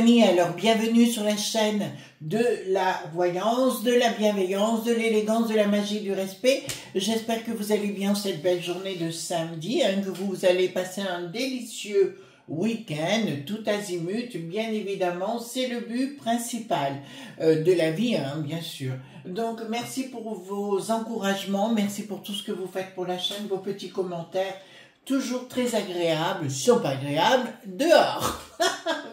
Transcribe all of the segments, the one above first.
amis, alors bienvenue sur la chaîne de la voyance, de la bienveillance, de l'élégance, de la magie, du respect. J'espère que vous allez bien cette belle journée de samedi, que vous allez passer un délicieux week-end, tout azimut, bien évidemment, c'est le but principal de la vie, bien sûr. Donc merci pour vos encouragements, merci pour tout ce que vous faites pour la chaîne, vos petits commentaires, toujours très agréables, si pas agréables, dehors.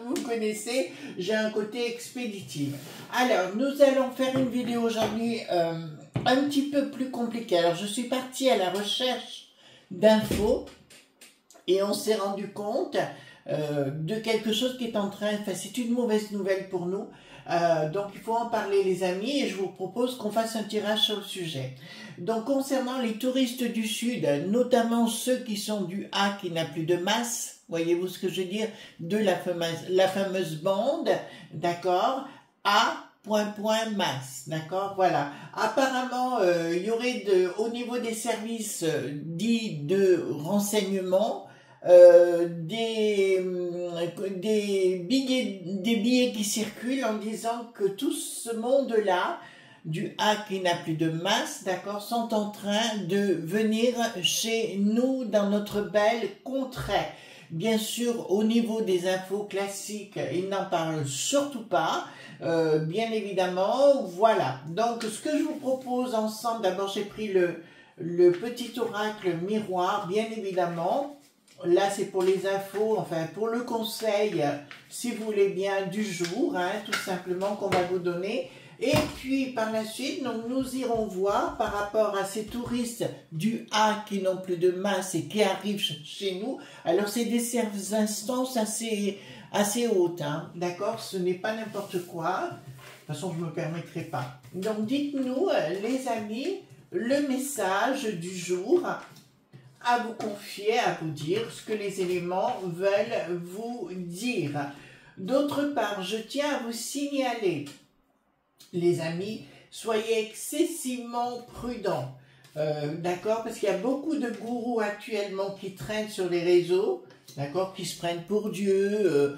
Vous connaissez, j'ai un côté expéditif. Alors, nous allons faire une vidéo aujourd'hui un petit peu plus compliquée. Alors, je suis partie à la recherche d'infos et on s'est rendu compte de quelque chose qui est en train, enfin c'est une mauvaise nouvelle pour nous, donc il faut en parler les amis et je vous propose qu'on fasse un tirage sur le sujet. Donc concernant les touristes du Sud, notamment ceux qui sont du A qui n'a plus de masse, voyez-vous ce que je veux dire, de la fameuse bande, d'accord, A... masse, d'accord, voilà. Apparemment, il y aurait au niveau des services dits de renseignement, des billets qui circulent en disant que tout ce monde-là, du A qui n'a plus de masse, d'accord, sont en train de venir chez nous dans notre belle contrée. Bien sûr, au niveau des infos classiques, ils n'en parlent surtout pas, bien évidemment, voilà. Donc, ce que je vous propose ensemble, d'abord j'ai pris le petit oracle miroir, bien évidemment. Là, c'est pour les infos, enfin, pour le conseil, si vous voulez bien, du jour, tout simplement, qu'on va vous donner. Et puis, par la suite, donc, nous irons voir par rapport à ces touristes du A qui n'ont plus de masse et qui arrivent chez nous. Alors, c'est des instances assez hautes, d'accord? Ce n'est pas n'importe quoi. De toute façon, je ne me permettrai pas. Donc, dites-nous, les amis, le message du jour à vous confier, à vous dire ce que les éléments veulent vous dire. D'autre part, je tiens à vous signaler, les amis, soyez excessivement prudents, d'accord, parce qu'il y a beaucoup de gourous actuellement qui traînent sur les réseaux, d'accord, qui se prennent pour Dieu,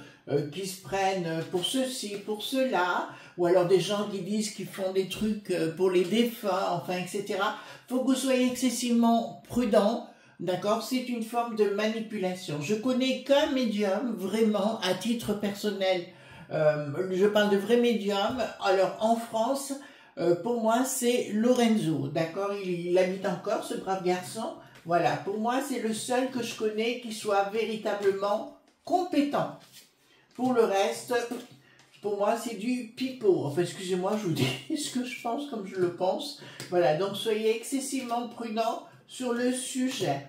qui se prennent pour ceci, pour cela, ou alors des gens qui disent qu'ils font des trucs pour les défunts, enfin, etc. Il faut que vous soyez excessivement prudents. D'accord, c'est une forme de manipulation. Je connais qu'un médium, vraiment, à titre personnel. Je parle de vrai médium. Alors, en France, pour moi, c'est Lorenzo. D'accord, il habite encore, ce brave garçon. Voilà, pour moi, c'est le seul que je connais qui soit véritablement compétent. Pour le reste, pour moi, c'est du pipeau. Enfin, excusez-moi, je vous dis ce que je pense comme je le pense. Voilà, donc soyez excessivement prudents sur le sujet.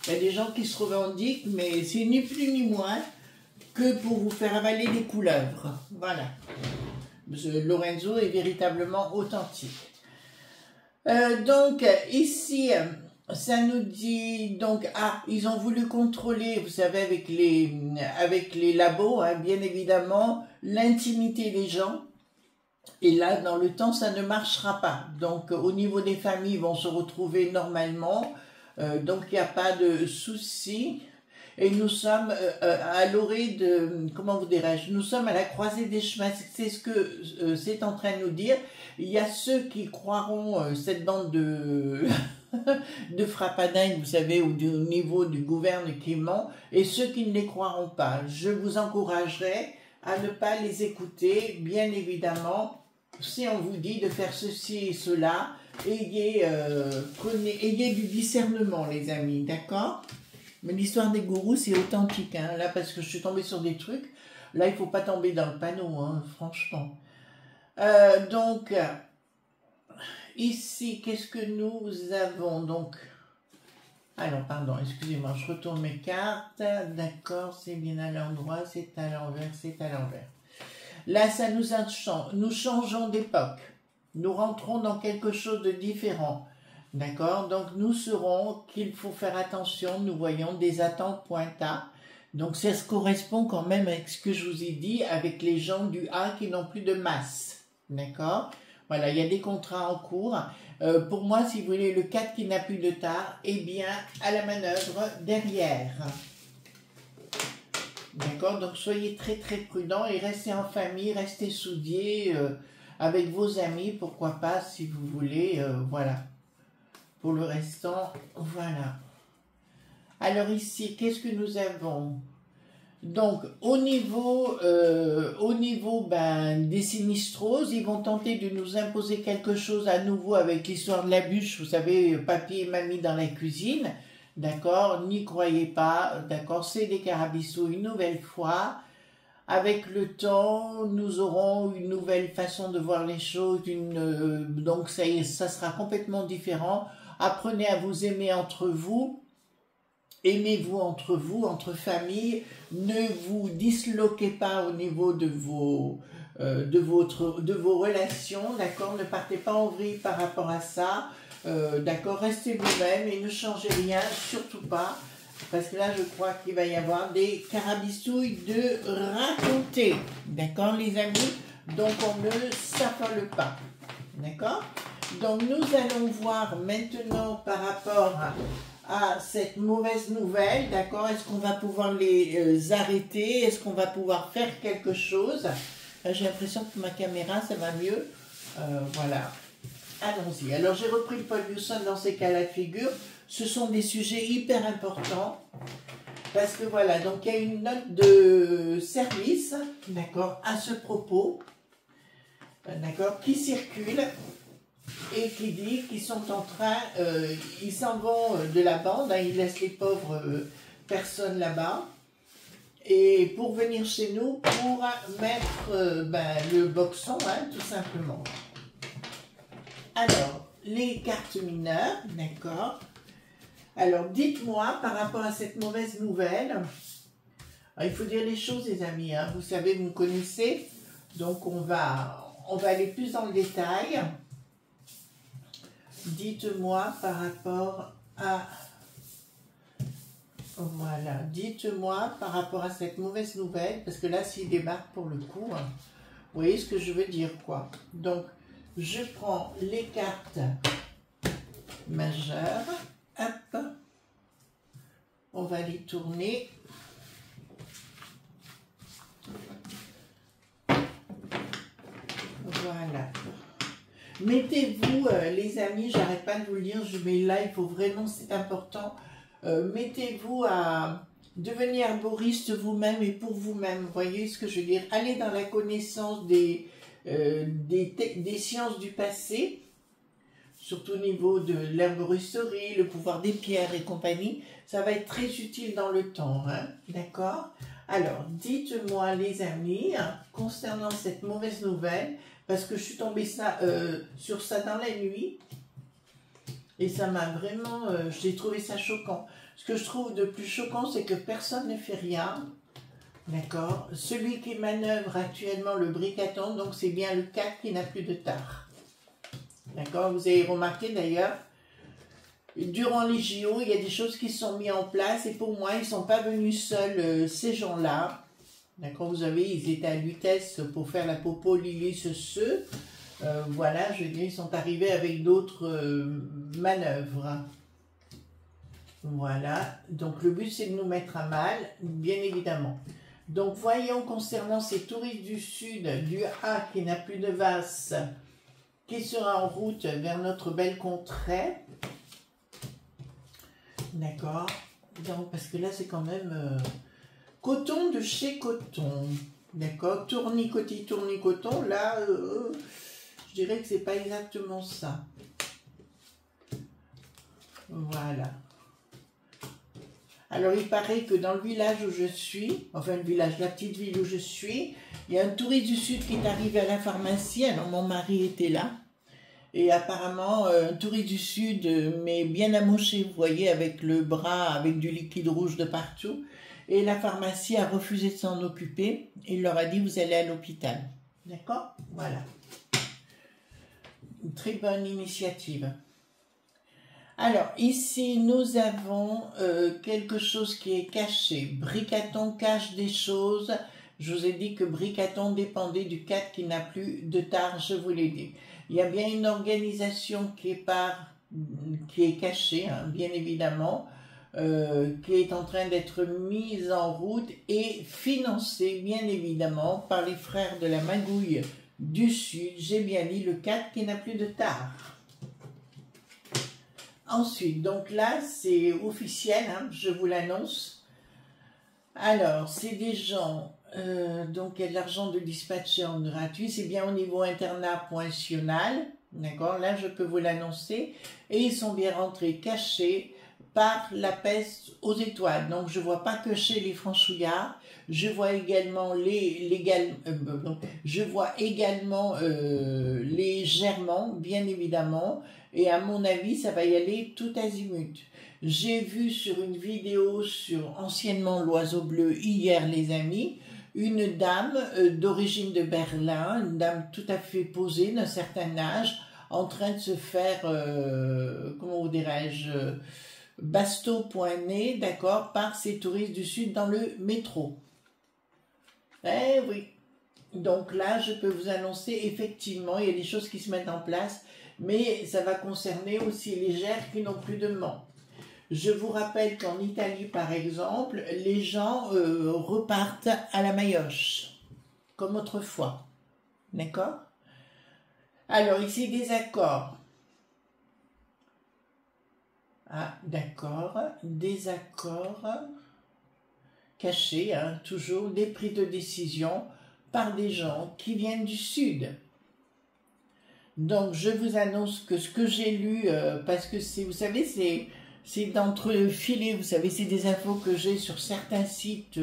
Il y a des gens qui se revendiquent, mais c'est ni plus ni moins que pour vous faire avaler des couleuvres. Voilà. Lorenzo est véritablement authentique. Donc, ici, ça nous dit, donc, ils ont voulu contrôler, vous savez, avec les labos, bien évidemment, l'intimité des gens. Et là, dans le temps, ça ne marchera pas. Donc, au niveau des familles, ils vont se retrouver normalement. Donc, il n'y a pas de souci. Et nous sommes à l'orée de... Comment vous dirais-je? Nous sommes à la croisée des chemins. C'est ce que c'est en train de nous dire. Il y a ceux qui croiront cette bande de... de frappadingues, vous savez, au niveau du gouverne qui ment, et ceux qui ne les croiront pas. Je vous encouragerai à ne pas les écouter, bien évidemment. Si on vous dit de faire ceci et cela, ayez du discernement, les amis, d'accord? Mais l'histoire des gourous, c'est authentique, là, parce que je suis tombée sur des trucs. Là, il ne faut pas tomber dans le panneau, franchement. Donc, ici, qu'est-ce que nous avons? Donc, alors, pardon, excusez-moi, je retourne mes cartes. D'accord, c'est bien à l'endroit, c'est à l'envers, c'est à l'envers. Là, ça nous changeons d'époque. Nous rentrons dans quelque chose de différent. D'accord? Donc, nous saurons qu'il faut faire attention. Nous voyons des attentes pointa. Donc, ça se correspond quand même avec ce que je vous ai dit, avec les gens du A qui n'ont plus de masse. D'accord? Voilà, il y a des contrats en cours. Pour moi, si vous voulez, le 4 qui n'a plus de tard, eh bien, à la manœuvre derrière. D'accord? Donc soyez très très prudents et restez en famille, restez soudés avec vos amis, pourquoi pas si vous voulez, voilà. Pour le restant, voilà. Alors ici, qu'est-ce que nous avons? Donc au niveau des sinistroses, ils vont tenter de nous imposer quelque chose à nouveau avec l'histoire de la bûche, vous savez, papy et mamie dans la cuisine. D'accord, n'y croyez pas, d'accord, c'est des carabistous une nouvelle fois. Avec le temps, nous aurons une nouvelle façon de voir les choses, donc ça sera complètement différent. Apprenez à vous aimer entre vous, aimez-vous entre vous, entre familles, ne vous disloquez pas au niveau de vos relations, d'accord, ne partez pas en vrille par rapport à ça. D'accord, restez vous-même et ne changez rien, surtout pas, parce que là je crois qu'il va y avoir des carabistouilles de raconter, d'accord les amis, donc on ne s'affole pas, d'accord. Donc nous allons voir maintenant par rapport à cette mauvaise nouvelle, d'accord, est-ce qu'on va pouvoir les arrêter, est-ce qu'on va pouvoir faire quelque chose. J'ai l'impression que ma caméra ça va mieux, voilà. Allons-y. Alors, j'ai repris le Paul Hewson dans ces cas-là de figure. Ce sont des sujets hyper importants. Parce que voilà, donc il y a une note de service, d'accord, à ce propos, d'accord, qui circule et qui dit qu'ils sont en train, ils s'en vont de la bande, hein, ils laissent les pauvres personnes là-bas. Et pour venir chez nous, pour mettre le boxon, hein, tout simplement. Alors, les cartes mineures, d'accord. Alors, dites-moi, par rapport à cette mauvaise nouvelle, alors, il faut dire les choses, les amis, hein, vous savez, vous me connaissez, donc on va aller plus dans le détail. Dites-moi par rapport à... Voilà, dites-moi par rapport à cette mauvaise nouvelle, parce que là, s'il débarque pour le coup, hein, vous voyez ce que je veux dire, quoi. Donc, je prends les cartes majeures, hop, on va les tourner. Voilà. Mettez-vous, les amis, j'arrête pas de vous le dire, je mets là, il faut vraiment, c'est important, mettez-vous à devenir arboriste vous-même et pour vous-même, vous voyez ce que je veux dire. Allez dans la connaissance des sciences du passé, surtout au niveau de l'herboristerie, le pouvoir des pierres et compagnie, ça va être très utile dans le temps, hein, d'accord? Alors, dites-moi les amis, hein, concernant cette mauvaise nouvelle, parce que je suis tombée sur ça dans la nuit, et ça m'a vraiment, j'ai trouvé ça choquant. Ce que je trouve de plus choquant, c'est que personne ne fait rien, d'accord? Celui qui manœuvre actuellement le bricaton, donc c'est bien le 4 qui n'a plus de tard. D'accord? Vous avez remarqué d'ailleurs, durant les JO, il y a des choses qui sont mises en place et pour moi, ils ne sont pas venus seuls, ces gens-là. D'accord? Vous avez, ils étaient à Lutèce pour faire la popo Lily ce. Voilà, je veux dire, ils sont arrivés avec d'autres manœuvres. Voilà, donc le but c'est de nous mettre à mal, bien évidemment. Donc voyons concernant ces touristes du sud, du A qui n'a plus de vase, qui sera en route vers notre belle contrée. D'accord. Donc parce que là c'est quand même coton de chez coton. D'accord. Tournicotis, tournicoton. Là, je dirais que c'est pas exactement ça. Voilà. Alors, il paraît que dans le village où je suis, enfin le village, la petite ville où je suis, il y a un touriste du sud qui est arrivé à la pharmacie. Alors, mon mari était là. Et apparemment, un touriste du sud, mais bien amoché, vous voyez, avec le bras, avec du liquide rouge de partout. Et la pharmacie a refusé de s'en occuper. Il leur a dit, vous allez à l'hôpital. D'accord? Voilà. Une très bonne initiative. Alors, ici, nous avons quelque chose qui est caché. Bricaton cache des choses. Je vous ai dit que Bricaton dépendait du 4 qui n'a plus de tard, je vous l'ai dit. Il y a bien une organisation qui est cachée, hein, bien évidemment. qui est en train d'être mise en route et financée, bien évidemment, par les frères de la Magouille du Sud. J'ai bien dit le 4 qui n'a plus de tard. Ensuite, donc là, c'est officiel, hein, je vous l'annonce. Alors, c'est des gens, donc il y a de l'argent de dispatcher en gratuit, c'est bien au niveau internat.sional, d'accord, là je peux vous l'annoncer, et ils sont bien rentrés cachés par la peste aux étoiles. Donc je vois pas que chez les franchouillards, je vois également les germans, bien évidemment, et à mon avis, ça va y aller tout azimut. J'ai vu sur une vidéo sur anciennement l'Oiseau Bleu hier, les amis, une dame d'origine de Berlin, une dame tout à fait posée d'un certain âge, en train de se faire, comment vous dirais-je, basto poigné, d'accord, par ces touristes du Sud dans le métro. Eh oui. Donc là, je peux vous annoncer, effectivement, il y a des choses qui se mettent en place, mais ça va concerner aussi les gers qui n'ont plus de mans. Je vous rappelle qu'en Italie, par exemple, les gens repartent à la maillotche, comme autrefois. D'accord? Alors, ici, des accords. Ah, d'accord. Des accords cachés, hein, toujours des prises de décision par des gens qui viennent du Sud. Donc, je vous annonce que ce que j'ai lu, parce que c'est, vous savez, c'est d'entrefilé, vous savez, c'est des infos que j'ai sur certains sites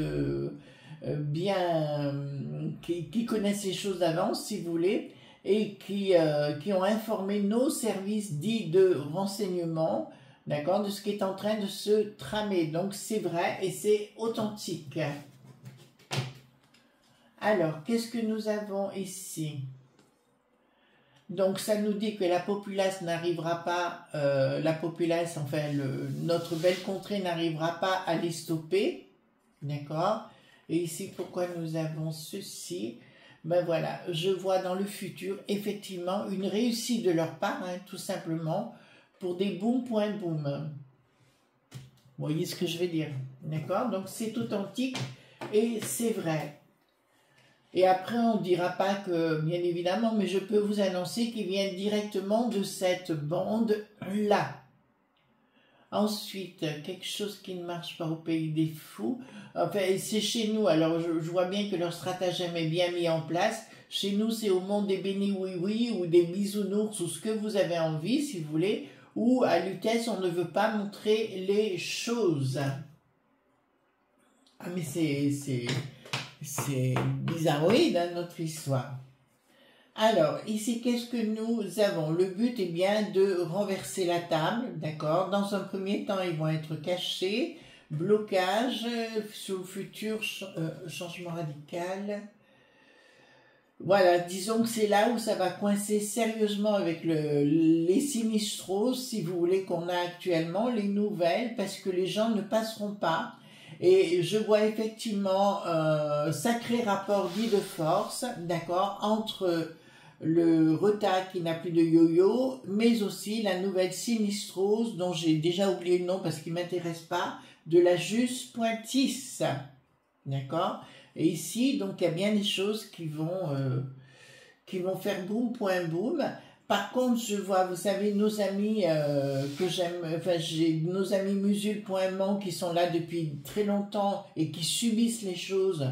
qui connaissent les choses d'avance, si vous voulez, et qui ont informé nos services dits de renseignement, d'accord, de ce qui est en train de se tramer. Donc, c'est vrai et c'est authentique. Alors, qu'est-ce que nous avons ici ? Donc, ça nous dit que la populace n'arrivera pas, notre belle contrée n'arrivera pas à les stopper, d'accord? Et ici, pourquoi nous avons ceci? Ben voilà, je vois dans le futur, effectivement, une réussite de leur part, hein, tout simplement, pour des boum point boum. Vous voyez ce que je veux dire, d'accord? Donc, c'est authentique et c'est vrai. Et après, on ne dira pas que, bien évidemment, mais je peux vous annoncer qu'ils viennent directement de cette bande-là. Ensuite, quelque chose qui ne marche pas au pays des fous. Enfin, c'est chez nous, alors je vois bien que leur stratagème est bien mis en place. Chez nous, c'est au monde des bénis oui-oui ou des bisounours ou ce que vous avez envie, si vous voulez. Ou à Lutèce, on ne veut pas montrer les choses. Ah, mais c'est bizarroïde, hein, notre histoire. Alors, ici, qu'est-ce que nous avons? Le but est bien de renverser la table, d'accord? Dans un premier temps, ils vont être cachés. Blocage, sur le futur, changement radical. Voilà, disons que c'est là où ça va coincer sérieusement avec les sinistros, si vous voulez, qu'on a actuellement, les nouvelles, parce que les gens ne passeront pas. Et je vois effectivement un sacré rapport dit de force, d'accord, entre le retard qui n'a plus de yo-yo, mais aussi la nouvelle sinistrose, dont j'ai déjà oublié le nom parce qu'il ne m'intéresse pas, de la Juste Pointis, d'accord. Et ici, donc, il y a bien des choses qui vont faire boum, point boum. Par contre, je vois, vous savez, nos amis que j'aime, enfin, j'ai nos amis musulmans qui sont là depuis très longtemps et qui subissent les choses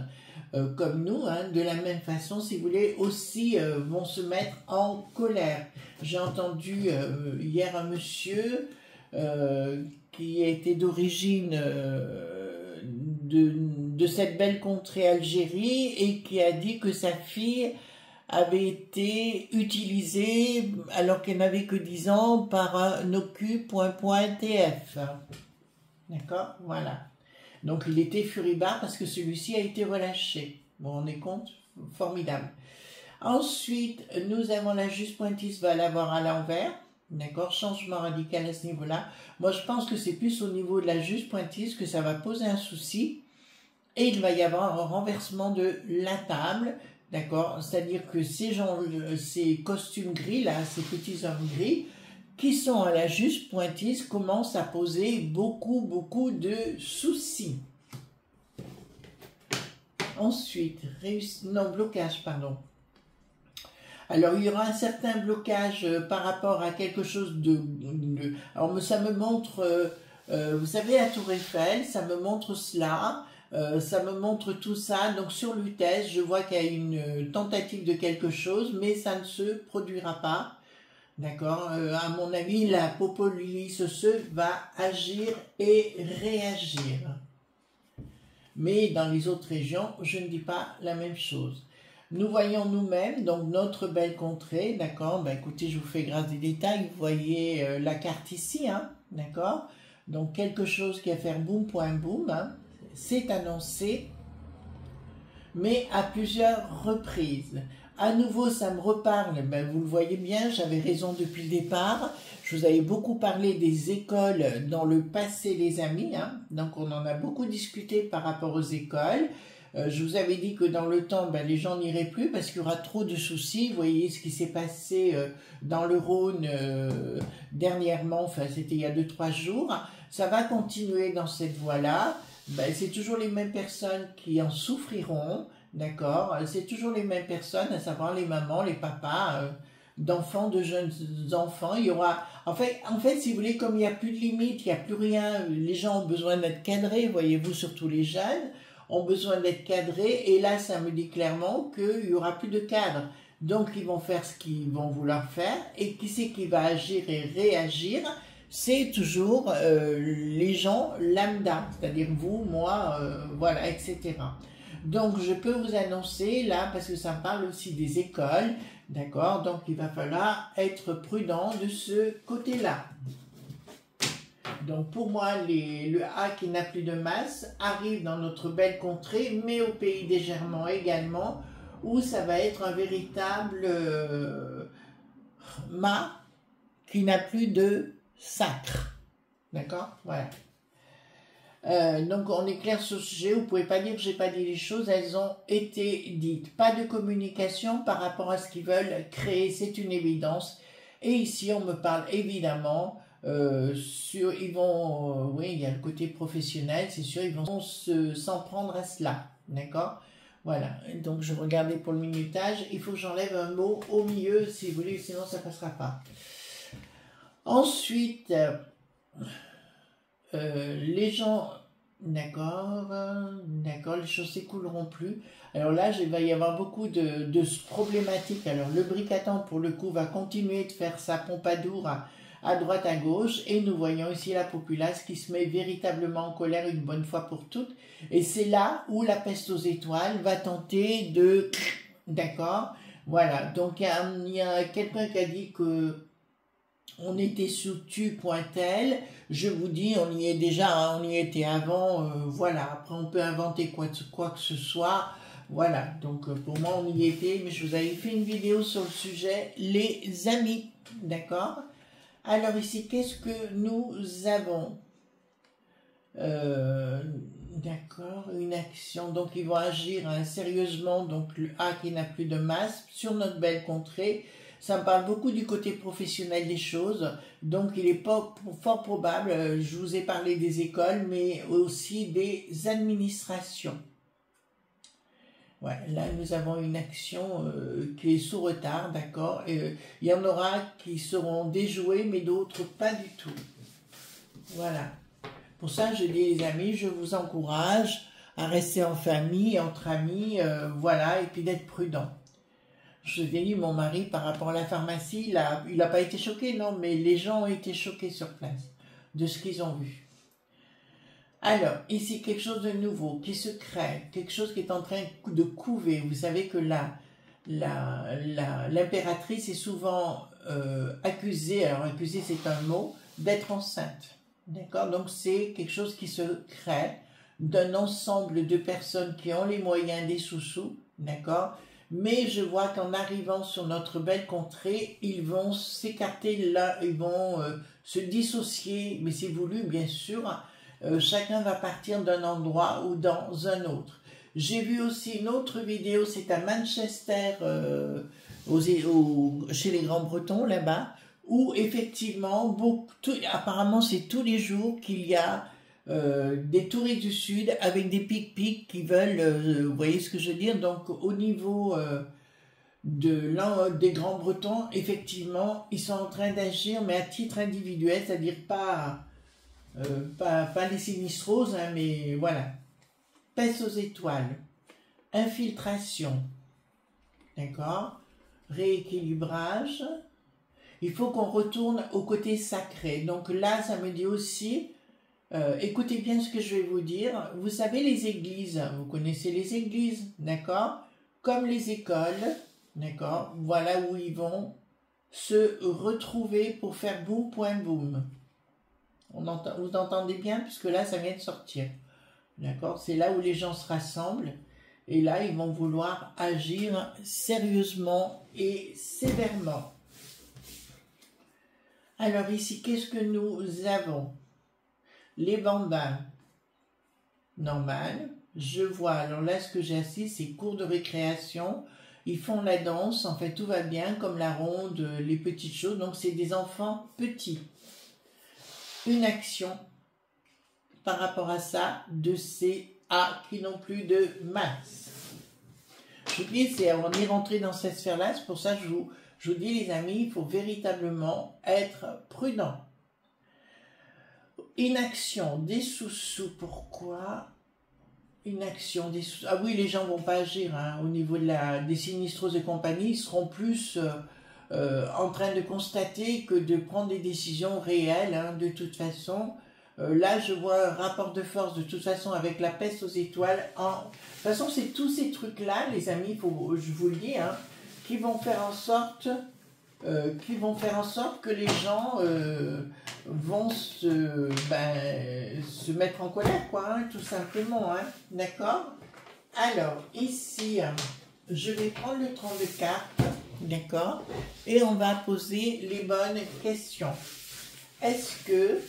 comme nous, hein, de la même façon, si vous voulez, aussi vont se mettre en colère. J'ai entendu hier un monsieur qui était d'origine de cette belle contrée Algérie et qui a dit que sa fille avait été utilisée alors qu'elle n'avait que 10 ans par un OQ.TF. D'accord? Voilà. Donc il était furibard parce que celui-ci a été relâché. Vous vous rendez compte? Formidable. Ensuite, nous avons la Juste Pointis va l'avoir à l'envers. D'accord? Changement radical à ce niveau-là. Moi, je pense que c'est plus au niveau de la Juste Pointis que ça va poser un souci. Et il va y avoir un renversement de la table. D'accord? C'est-à-dire que ces costumes gris, là, ces petits hommes gris, qui sont à la juste pointise, commencent à poser beaucoup de soucis. Ensuite, blocage, pardon. Alors, il y aura un certain blocage par rapport à quelque chose alors, ça me montre, vous savez, la Tour Eiffel, ça me montre cela, ça me montre tout ça. Donc, sur l'UTES, je vois qu'il y a une tentative de quelque chose, mais ça ne se produira pas. D'accord, à mon avis, la Popolis va agir et réagir. Mais dans les autres régions, je ne dis pas la même chose. Nous voyons nous-mêmes, donc notre belle contrée, d'accord, ben écoutez, je vous fais grâce des détails, vous voyez la carte ici, hein, d'accord, donc quelque chose qui va faire boum, point boum, hein, c'est annoncé, mais à plusieurs reprises. À nouveau, ça me reparle, ben, vous le voyez bien, j'avais raison depuis le départ. Je vous avais beaucoup parlé des écoles dans le passé, les amis, hein. Donc on en a beaucoup discuté par rapport aux écoles. Je vous avais dit que dans le temps, ben, les gens n'iraient plus parce qu'il y aura trop de soucis. Vous voyez ce qui s'est passé dans le Rhône dernièrement, enfin c'était il y a 2-3 jours. Ça va continuer dans cette voie-là. Ben, c'est toujours les mêmes personnes qui en souffriront. D'accord, c'est toujours les mêmes personnes, à savoir les mamans, les papas, d'enfants, de jeunes enfants. Il y aura, en fait, si vous voulez, comme il n'y a plus de limite, il n'y a plus rien, les gens ont besoin d'être cadrés, voyez-vous, surtout les jeunes, ont besoin d'être cadrés, et là, ça me dit clairement qu'il n'y aura plus de cadre. Donc, ils vont faire ce qu'ils vont vouloir faire, et qui c'est qui va agir et réagir? C'est toujours les gens lambda, c'est-à-dire vous, moi, voilà, etc. Donc, je peux vous annoncer, là, parce que ça me parle aussi des écoles, d'accord? Donc, il va falloir être prudent de ce côté-là. Donc, pour moi, le A qui n'a plus de masse arrive dans notre belle contrée, mais au pays des Germans également, où ça va être un véritable mât qui n'a plus de sacre. D'accord? Voilà. Donc on est clair sur ce sujet, vous ne pouvez pas dire que je n'ai pas dit les choses, elles ont été dites. Pas de communication par rapport à ce qu'ils veulent créer, c'est une évidence. Et ici on me parle évidemment ils vont, oui il y a le côté professionnel, c'est sûr, ils vont s'en prendre à cela, d'accord? Voilà, donc je regardais pour le minutage, il faut que j'enlève un mot au milieu si vous voulez, sinon ça ne passera pas. Ensuite... les gens, d'accord, les choses s'écouleront plus. Alors là, il va y avoir beaucoup de problématiques. Alors le bricatant, pour le coup, va continuer de faire sa pompadour à droite, à gauche. Et nous voyons ici la populace qui se met véritablement en colère une bonne fois pour toutes. Et c'est là où la peste aux étoiles va tenter de... D'accord, voilà. Donc il y a quelqu'un qui a dit que on était sous tu.tel, je vous dis, on y est déjà, hein, on y était avant, voilà, après on peut inventer quoi que ce soit, voilà, donc pour moi on y était, mais je vous avais fait une vidéo sur le sujet, les amis, d'accord? Alors ici, qu'est-ce que nous avons? D'accord, une action, donc ils vont agir hein, sérieusement, donc le A qui n'a plus de masse, sur notre belle contrée. Ça me parle beaucoup du côté professionnel des choses, donc il est pas fort probable, je vous ai parlé des écoles, mais aussi des administrations. Ouais, là nous avons une action qui est sous retard, d'accord, il y en aura qui seront déjouées, mais d'autres pas du tout. Voilà. Pour ça, je dis les amis, je vous encourage à rester en famille, entre amis, voilà, et puis d'être prudent. Je vous ai dit, mon mari, par rapport à la pharmacie, il n'a pas été choqué, non, mais les gens ont été choqués sur place de ce qu'ils ont vu. Alors, ici, quelque chose de nouveau qui se crée, quelque chose qui est en train de couver. Vous savez que l'impératrice est souvent accusée, alors accusée c'est un mot, d'être enceinte. D'accord? Donc, c'est quelque chose qui se crée d'un ensemble de personnes qui ont les moyens des sous-sous, d'accord? Mais je vois qu'en arrivant sur notre belle contrée, ils vont s'écarter là, ils vont se dissocier, mais c'est voulu bien sûr, chacun va partir d'un endroit ou dans un autre. J'ai vu aussi une autre vidéo, c'est à Manchester, chez les Grands-Bretons là-bas, où effectivement, apparemment c'est tous les jours qu'il y a des touristes du Sud avec des pic-pics qui veulent, vous voyez ce que je veux dire, donc au niveau des Grands Bretons, effectivement, ils sont en train d'agir, mais à titre individuel, c'est-à-dire pas les sinistroses, hein, mais voilà. Peste aux étoiles, infiltration, d'accord, rééquilibrage. Il faut qu'on retourne au côté sacré. Donc là, ça me dit aussi, écoutez bien ce que je vais vous dire. Vous savez, les églises, vous connaissez les églises, d'accord? Comme les écoles, d'accord? Voilà où ils vont se retrouver pour faire boum, point, boum. Vous entendez bien? Puisque là, ça vient de sortir. D'accord? C'est là où les gens se rassemblent. Et là, ils vont vouloir agir sérieusement et sévèrement. Alors ici, qu'est-ce que nous avons? Les bambins, normal. Je vois, alors là, ce que j'ai assis, c'est cours de récréation. Ils font la danse, en fait, tout va bien, comme la ronde, les petites choses. Donc, c'est des enfants petits. Une action par rapport à ça, de ces A qui n'ont plus de masse. Je vous dis, c'est on est rentré dans cette sphère-là, c'est pour ça que je vous dis, les amis, il faut véritablement être prudent. Inaction des sous-sous, pourquoi? Inaction des sous-sous. Ah oui, les gens vont pas agir hein, au niveau des sinistroses et compagnie, ils seront plus en train de constater que de prendre des décisions réelles, hein, de toute façon. Là, je vois un rapport de force, de toute façon, avec la peste aux étoiles. De toute façon, c'est tous ces trucs-là, les amis, je vous le dis, hein, qui vont faire en sorte que les gens vont se mettre en colère, quoi, hein, tout simplement, hein, d'accord? Alors, ici, je vais prendre le 30 de cartes, d'accord? Et on va poser les bonnes questions. Est-ce que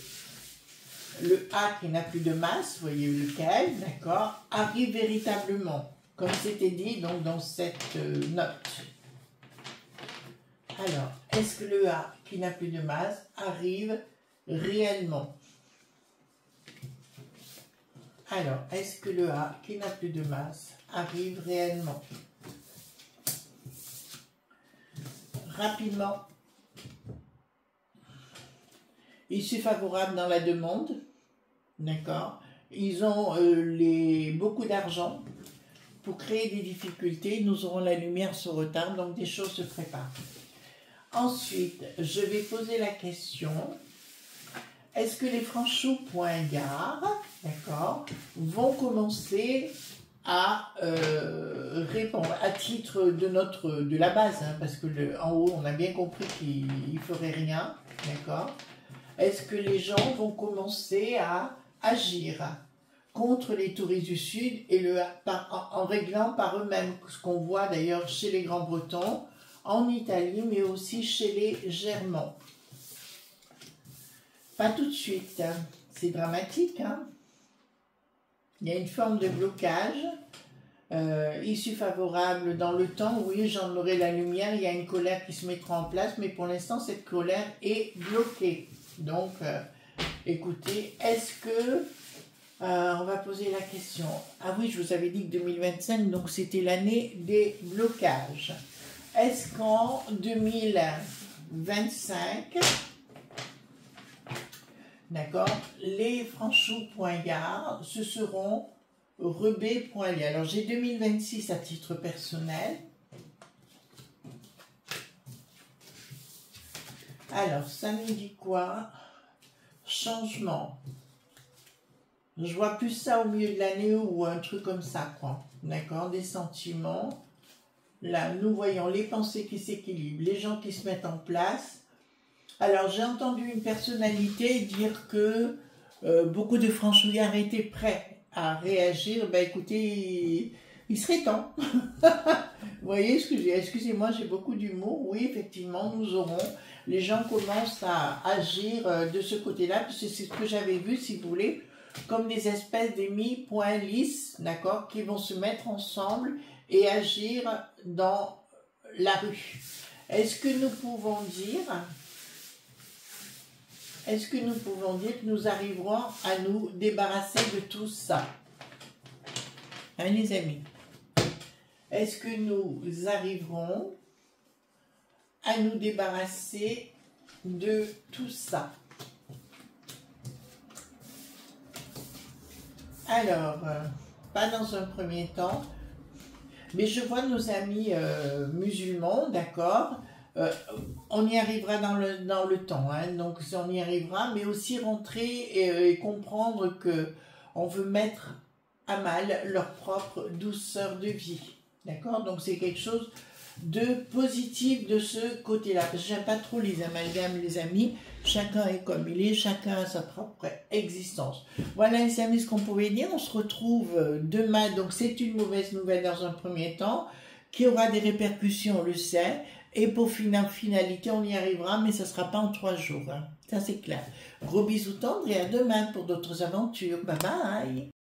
le A qui n'a plus de masse, voyez lequel, d'accord, arrive véritablement, comme c'était dit donc dans cette note? Alors, est-ce que le A qui n'a plus de masse arrive réellement? Alors, est-ce que le A qui n'a plus de masse arrive réellement? Rapidement. Issue favorable dans la demande. D'accord. Ils ont beaucoup d'argent pour créer des difficultés. Nous aurons la lumière sur retard, donc des choses se préparent. Ensuite, je vais poser la question, est-ce que les franchous point gare, d'accord, vont commencer à répondre à titre de la base, hein, parce que en haut, on a bien compris qu'ils ne feraient rien, d'accord. Est-ce que les gens vont commencer à agir contre les touristes du Sud et en réglant par eux-mêmes, ce qu'on voit d'ailleurs chez les Grands Bretons, en Italie, mais aussi chez les Germans. Pas tout de suite, hein. C'est dramatique. Hein. Il y a une forme de blocage. Issue favorable dans le temps, oui, j'en aurai la lumière, il y a une colère qui se mettra en place, mais pour l'instant, cette colère est bloquée. Donc, écoutez, est-ce que... on va poser la question. Ah oui, je vous avais dit que 2025, donc c'était l'année des blocages. Est-ce qu'en 2025, d'accord, les franchous point gare se seront rebés point liés? Alors j'ai 2026 à titre personnel. Alors ça nous dit quoi? Changement. Je vois plus ça au milieu de l'année ou un truc comme ça, quoi. D'accord, des sentiments. Là, nous voyons les pensées qui s'équilibrent, les gens qui se mettent en place. Alors, j'ai entendu une personnalité dire que beaucoup de franchouillards étaient prêts à réagir. Ben, écoutez, il serait temps. Vous voyez ce que j'ai? Excusez-moi, j'ai beaucoup d'humour. Oui, effectivement, nous aurons. Les gens commencent à agir de ce côté-là, puisque c'est ce que j'avais vu, si vous voulez, comme des espèces d'émis points lisses, d'accord, qui vont se mettre ensemble et agir dans la rue. Est-ce que nous pouvons dire est-ce que nous pouvons dire que nous arriverons à nous débarrasser de tout ça? Hein, les amis? Est-ce que nous arriverons à nous débarrasser de tout ça? Alors, pas dans un premier temps, mais je vois nos amis musulmans, d'accord, on y arrivera dans le temps, hein, donc on y arrivera, mais aussi rentrer et comprendre que on veut mettre à mal leur propre douceur de vie, d'accord, donc c'est quelque chose de positif de ce côté-là, parce que j'aime pas trop les amalgames, les amis, chacun est comme il est, chacun a sa propre existence. Voilà les amis ce qu'on pouvait dire, on se retrouve demain, donc c'est une mauvaise nouvelle dans un premier temps, qui aura des répercussions, on le sait, et pour finalité on y arrivera, mais ça ne sera pas en 3 jours, hein. Ça c'est clair. Gros bisous tendres et à demain pour d'autres aventures, bye bye.